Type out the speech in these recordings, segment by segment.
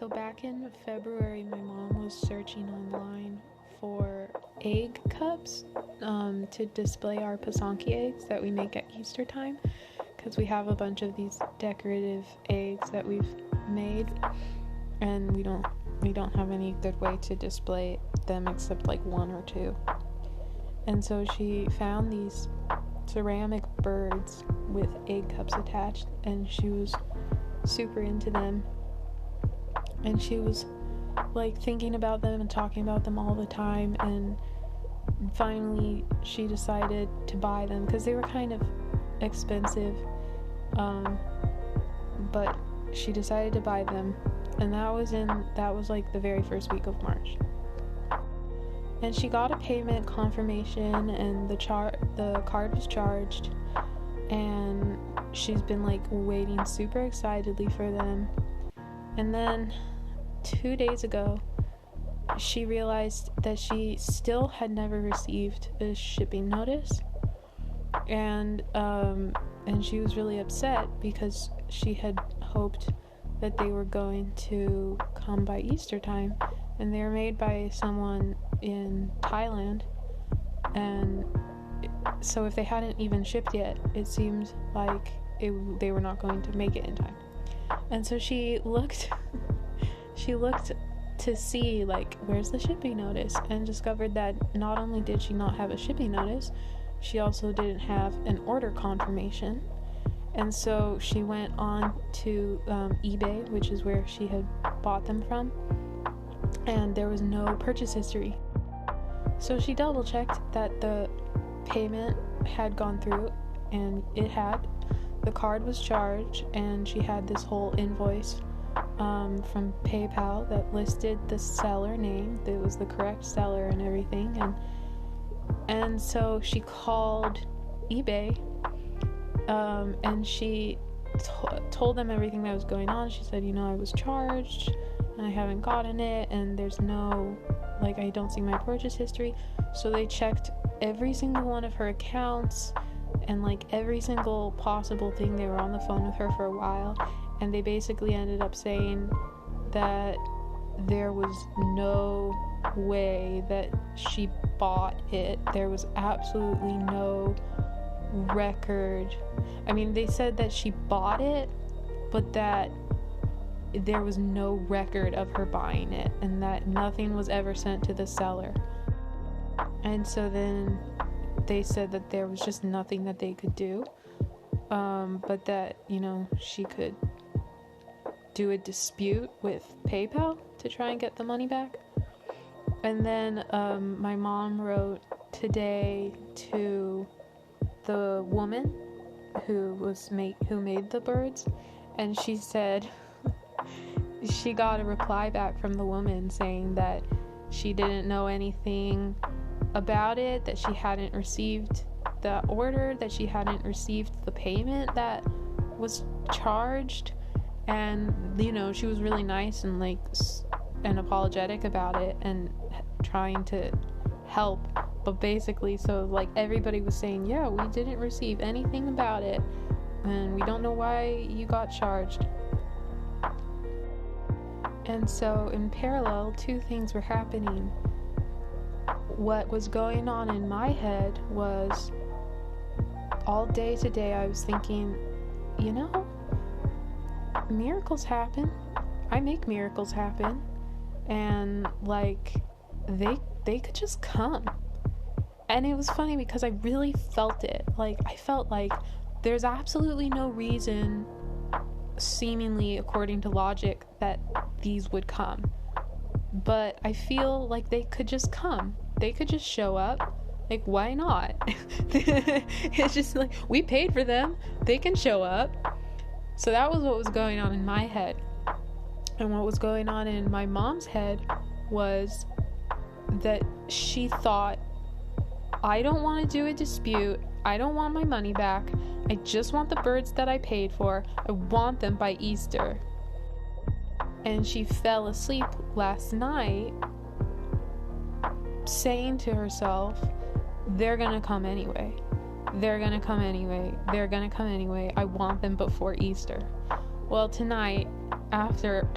So back in February, my mom was searching online for egg cups to display our Pasanki eggs that we make at Easter time, because we have a bunch of these decorative eggs that we've made, and we don't have any good way to display them except like one or two. And so she found these ceramic birds with egg cups attached, and she was super into them, and she was like thinking about them and talking about them all the time. And finally she decided to buy them because they were kind of expensive, but she decided to buy them, and that was like the very first week of March. And she got a payment confirmation, and the card was charged, and she's been like waiting super excitedly for them. And then 2 days ago, she realized that she still had never received a shipping notice, and she was really upset because she had hoped that they were going to come by Easter time, and they were made by someone in Thailand, and so if they hadn't even shipped yet, it seemed like they were not going to make it in time. And so she looked to see like, where's the shipping notice, and discovered that not only did she not have a shipping notice, she also didn't have an order confirmation. And so she went on to eBay, which is where she had bought them from, and there was no purchase history. So she double checked that the payment had gone through, and it had. The card was charged, and she had this whole invoice from PayPal that listed the seller name, that was the correct seller and everything. And so she called eBay, and she told them everything that was going on. She said, I was charged and I haven't gotten it, and there's no, like, I don't see my purchase history. So they checked every single one of her accounts and like every single possible thing. They were on the phone with her for a while, and they basically ended up saying that there was no way that she bought it. There was absolutely no record. I mean, they said that she bought it, but that there was no record of her buying it, and that nothing was ever sent to the seller. And so then they said that there was just nothing that they could do, but that, she could do a dispute with PayPal to try and get the money back. And then my mom wrote today to the woman who made the birds, and she said she got a reply back from the woman saying that she didn't know anything about it, that she hadn't received the order, that she hadn't received the payment that was charged. And she was really nice and and apologetic about it and trying to help, but basically, so like everybody was saying, yeah, we didn't receive anything about it, and we don't know why you got charged. And so in parallel, two things were happening. What was going on in my head was, all day today I was thinking, miracles happen. I make miracles happen, and like they could just come. And it was funny because I really felt it. Like, I felt like there's absolutely no reason, seemingly according to logic, that these would come, but I feel like they could just come. They could just show up. Like, why not? It's just like, we paid for them, they can show up. So that was what was going on in my head. And what was going on in my mom's head was that she thought, I don't want to do a dispute, I don't want my money back, I just want the birds that I paid for, I want them by Easter. And she fell asleep last night saying to herself, they're gonna come anyway. They're gonna come anyway. They're gonna come anyway. I want them before Easter. Well, tonight after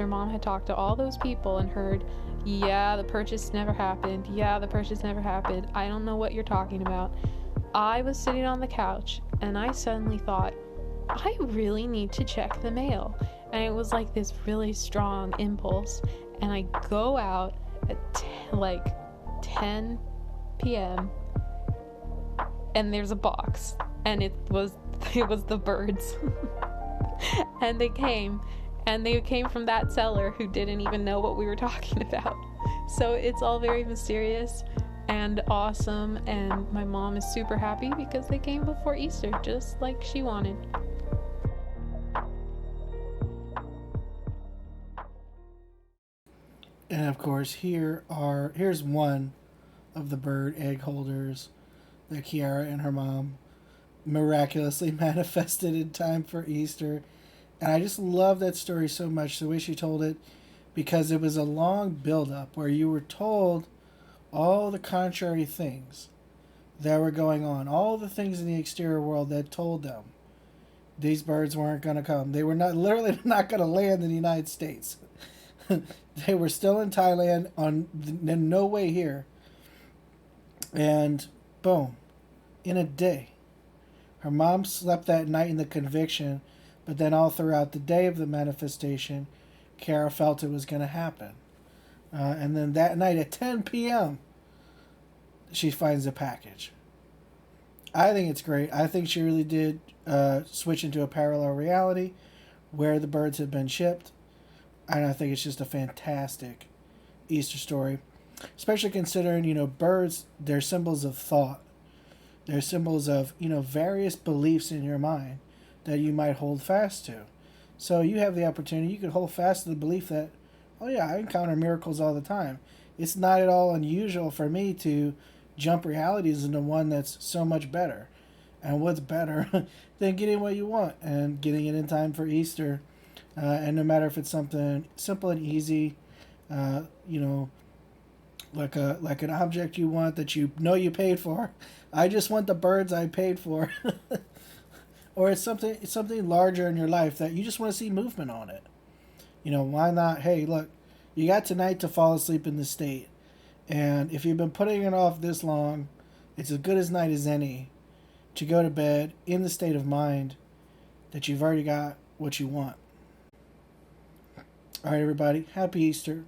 mom had talked to all those people and heard, yeah, the purchase never happened. Yeah, the purchase never happened. I don't know what you're talking about. I was sitting on the couch and I suddenly thought, I really need to check the mail. And it was like this really strong impulse. And I go out at 10 p.m. and there's a box, and it was the birds. And they came from that seller who didn't even know what we were talking about. So it's all very mysterious and awesome, and my mom is super happy because they came before Easter, just like she wanted. And of course, here's one of the bird egg holders that Kiara and her mom miraculously manifested in time for Easter. And I just love that story so much, the way she told it, because it was a long build up where you were told all the contrary things that were going on, all the things in the exterior world that told them these birds weren't going to come. They were literally not going to land in the United States. They were still in Thailand, in no way here. And boom, in a day. Her mom slept that night in the conviction, but then all throughout the day of the manifestation, Kara felt it was going to happen. And then that night at 10 p.m., she finds a package. I think it's great. I think she really did switch into a parallel reality where the birds have been shipped. And I think it's just a fantastic Easter story, especially considering, birds, they're symbols of thought. They're symbols of, various beliefs in your mind that you might hold fast to. So you have the opportunity, you could hold fast to the belief that, oh yeah, I encounter miracles all the time. It's not at all unusual for me to jump realities into one that's so much better. And what's better than getting what you want and getting it in time for Easter? And no matter if it's something simple and easy, like an object you want that you know you paid for. I just want the birds I paid for. Or it's something larger in your life that you just want to see movement on it. Why not? Hey, look, you got tonight to fall asleep in this state. And if you've been putting it off this long, it's as good as night as any to go to bed in the state of mind that you've already got what you want. All right, everybody. Happy Easter.